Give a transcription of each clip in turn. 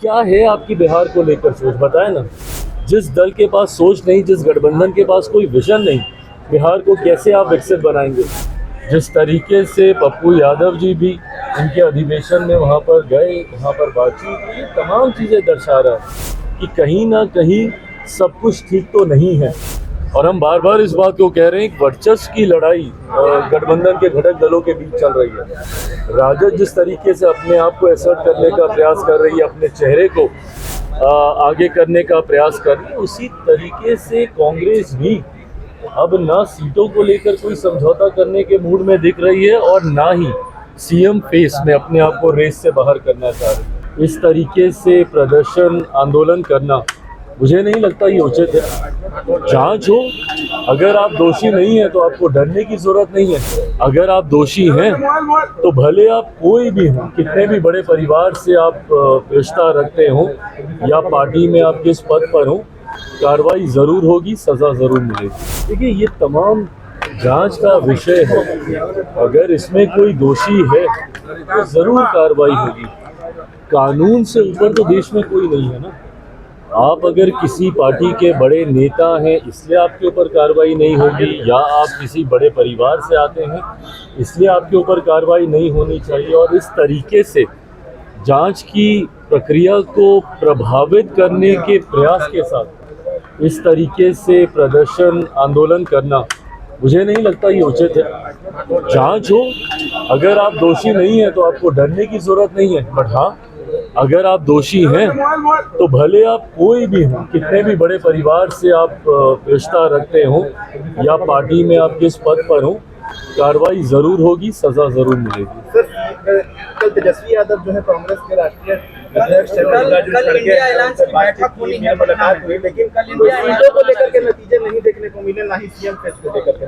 क्या है आपकी बिहार को लेकर सोच, बताए ना। जिस दल के पास सोच नहीं, जिस गठबंधन के पास कोई विजन नहीं, बिहार को कैसे आप विकसित बनाएंगे। जिस तरीके से पप्पू यादव जी भी उनके अधिवेशन में वहाँ पर गए, वहाँ पर बातचीत, ये तमाम चीज़ें दर्शा रहा है कि कहीं ना कहीं सब कुछ ठीक तो नहीं है। और हम बार बार इस बात को कह रहे हैं कि वर्चस्व की लड़ाई गठबंधन के घटक दलों के बीच चल रही है। राजद जिस तरीके से अपने आप को एसर्ट करने का प्रयास कर रही है, अपने चेहरे को आगे करने का प्रयास कर रही है, उसी तरीके से कांग्रेस भी अब ना सीटों को लेकर कोई समझौता करने के मूड में दिख रही है और ना ही सीएम फेस में अपने आप को रेस से बाहर करना चाह रही है। इस तरीके से प्रदर्शन आंदोलन करना मुझे नहीं लगता ये उचित है। जांच हो, अगर आप दोषी नहीं हैं तो आपको डरने की जरूरत नहीं है। अगर आप दोषी हैं तो भले आप कोई भी हो, कितने भी बड़े परिवार से आप रिश्ता रखते हो या पार्टी में आप किस पद पर हो, कार्रवाई जरूर होगी, सजा जरूर मिलेगी। देखिए, ये तमाम जांच का विषय है। अगर इसमें कोई दोषी है तो जरूर कार्रवाई होगी। कानून से ऊपर तो देश में कोई नहीं है ना। आप अगर किसी पार्टी के बड़े नेता हैं इसलिए आपके ऊपर कार्रवाई नहीं होगी, या आप किसी बड़े परिवार से आते हैं इसलिए आपके ऊपर कार्रवाई नहीं होनी चाहिए। और इस तरीके से जांच की प्रक्रिया को प्रभावित करने के प्रयास के साथ इस तरीके से प्रदर्शन आंदोलन करना मुझे नहीं लगता ये उचित है। जांच हो, अगर आप दोषी नहीं हैं तो आपको डरने की जरूरत नहीं है। बट हाँ, अगर आप दोषी हैं तो भले आप कोई भी हो, कितने भी बड़े परिवार से आप रिश्ता रखते हो या पार्टी में आप किस पद पर हो, कार्रवाई जरूर होगी, सजा जरूर मिलेगी। सर, कल तेजस्वी यादव जो है कांग्रेस के राष्ट्रीय अध्यक्ष कल इंडिया अलायंस की बैठक होनी है, मुलाकात हुई, लेकिन कल सीटों को लेकर के नतीजे नहीं देखने को मिले, ना ही सीएम फेस को लेकर के।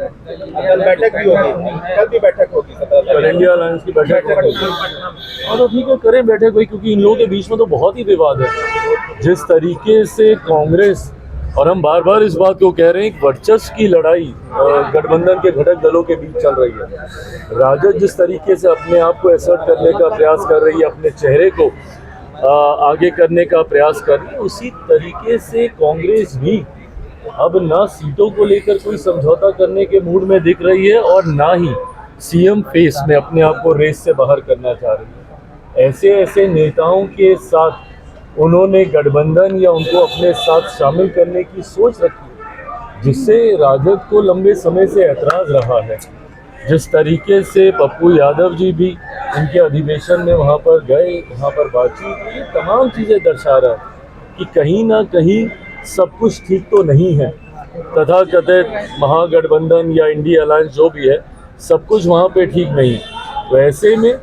कल बैठक भी होगी, कल भी बैठक होगी, कल इंडिया अलायंस की बैठक होगी। हाँ तो ठीक है, करें बैठक हुई, क्योंकि इन लोगों के बीच में तो बहुत ही विवाद है। जिस तरीके से कांग्रेस, और हम बार बार इस बात को कह रहे हैं कि वर्चस्व की लड़ाई गठबंधन के घटक दलों के बीच चल रही है। राजद जिस तरीके से अपने आप को एसर्ट करने का प्रयास कर रही है, अपने चेहरे को आगे करने का प्रयास कर रही है, उसी तरीके से कांग्रेस भी अब ना सीटों को लेकर कोई समझौता करने के मूड में दिख रही है और ना ही सीएम फेस में अपने आप को रेस से बाहर करना चाह रही है। ऐसे ऐसे नेताओं के साथ उन्होंने गठबंधन या उनको अपने साथ शामिल करने की सोच रखी, जिससे राजद को लंबे समय से ऐतराज रहा है। जिस तरीके से पप्पू यादव जी भी उनके अधिवेशन में वहाँ पर गए, वहाँ पर बातचीत, ये तमाम चीज़ें दर्शा रहा है कि कहीं ना कहीं सब कुछ ठीक तो नहीं है। तथाकथित महागठबंधन या इंडिया अलायंस जो भी है, सब कुछ वहाँ पे ठीक नहीं है। तो ऐसे में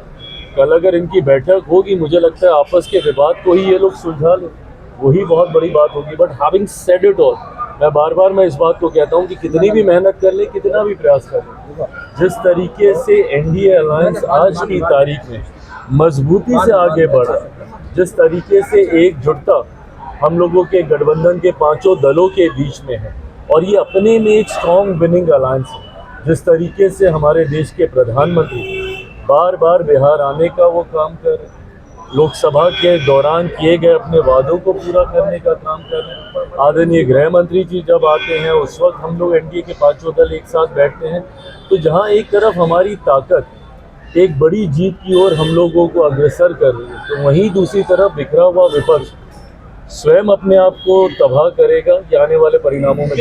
कल अगर इनकी बैठक होगी, मुझे लगता है आपस के विवाद को ही ये लोग सुलझा लें, वही बहुत बड़ी बात होगी। But having said it all, मैं इस बात को कहता हूँ कि कितनी भी मेहनत कर ले, कितना भी प्रयास कर ले, जिस तरीके से एनडीए अलायंस आज की तारीख में मजबूती से आगे बढ़ रहा है, जिस तरीके से एकजुटता हम लोगों के गठबंधन के पांचों दलों के बीच में है, और ये अपने में एक स्ट्रॉन्ग विनिंग अलायंस है। जिस तरीके से हमारे देश के प्रधानमंत्री बार बार बिहार आने का वो काम कर रहे हैं, लोकसभा के दौरान किए गए अपने वादों को पूरा करने का काम कर रहे हैं। आदरणीय गृह मंत्री जी जब आते हैं, उस वक्त हम लोग एनडीए के पांचों दल एक साथ बैठते हैं। तो जहां एक तरफ हमारी ताकत एक बड़ी जीत की ओर हम लोगों को अग्रसर कर रही है, तो वहीं दूसरी तरफ बिखरा हुआ विपक्ष स्वयं अपने आप को तबाह करेगा कि आने वाले परिणामों में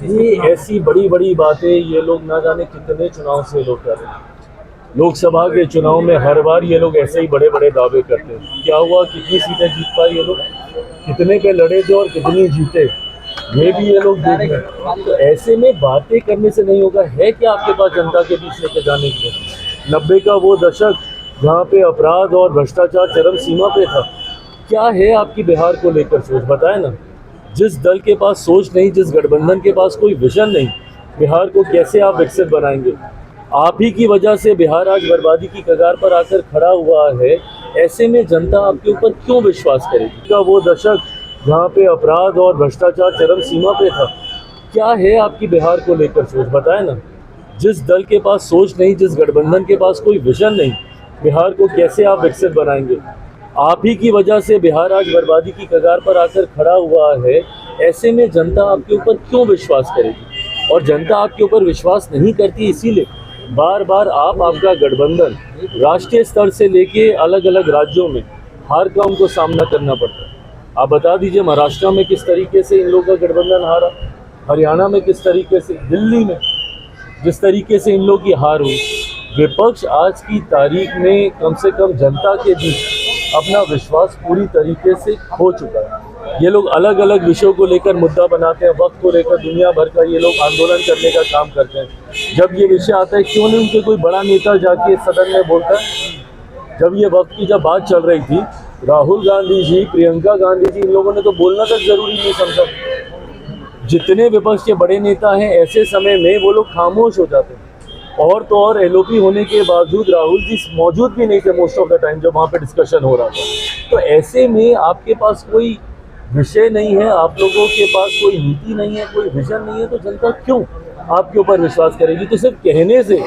ये ऐसी बड़ी बड़ी बातें ये लोग ना जाने कितने चुनाव से लोग कर रहे हैं। लोकसभा के चुनाव में हर बार ये लोग ऐसे ही बड़े बड़े दावे करते हैं। क्या हुआ, कितनी सीटें जीत पाए ये लोग, कितने पे लड़े थे और कितनी जीते, ये भी ये लोग देख रहे हैं। तो ऐसे में बातें करने से नहीं होगा। है क्या आपके पास जनता के बीच लेकर जाने के लिए? 90 का वो दशक जहाँ पे अपराध और भ्रष्टाचार चरम सीमा पे था। क्या है आपकी बिहार को लेकर सोच, बताए ना। जिस दल के पास सोच नहीं, जिस गठबंधन के पास कोई विजन नहीं, बिहार को कैसे आप विकसित बनाएंगे। आप ही की वजह से बिहार आज बर्बादी की कगार पर आकर खड़ा हुआ है। ऐसे में जनता आपके ऊपर क्यों विश्वास करेगी? का वो दशक जहाँ पे अपराध और भ्रष्टाचार चरम सीमा पे था, क्या है आपकी बिहार को लेकर सोच, बताए ना। जिस दल के पास सोच नहीं, जिस गठबंधन के पास कोई विजन नहीं, बिहार को कैसे आप विकसित बनाएंगे। आप ही की वजह से बिहार आज बर्बादी की कगार पर आकर खड़ा हुआ है। ऐसे में जनता आपके ऊपर क्यों विश्वास करेगी, और जनता आपके ऊपर विश्वास नहीं करती, इसीलिए बार बार आपका गठबंधन राष्ट्रीय स्तर से लेके अलग अलग राज्यों में हार का उनको सामना करना पड़ता है। आप बता दीजिए महाराष्ट्र में किस तरीके से इन लोगों का गठबंधन हारा, हरियाणा में किस तरीके से, दिल्ली में जिस तरीके से इन लोगों की हार हुई। विपक्ष आज की तारीख में कम से कम जनता के बीच अपना विश्वास पूरी तरीके से खो चुका है। ये लोग अलग अलग विषयों को लेकर मुद्दा बनाते हैं, वक्त को लेकर दुनिया भर का ये लोग आंदोलन करने का काम करते हैं। जब ये विषय आता है, क्यों नहीं उनके कोई बड़ा नेता जाके सदन में बोलता है। जब ये वक्त की जब बात चल रही थी, राहुल गांधी जी, प्रियंका गांधी जी, इन लोगों ने तो बोलना तक जरूरी नहीं समझा। जितने विपक्ष के बड़े नेता हैं, ऐसे समय में वो लोग खामोश हो जाते हैं। और तो और एलओपी होने के बावजूद राहुल जी मौजूद भी नहीं थे मोस्ट ऑफ द टाइम जब वहाँ पे डिस्कशन हो रहा था। तो ऐसे में आपके पास कोई विषय नहीं है, आप लोगों के पास कोई नीति नहीं है, कोई विजन नहीं है, तो जनता क्यों आपके ऊपर विश्वास करेगी। तो सिर्फ कहने से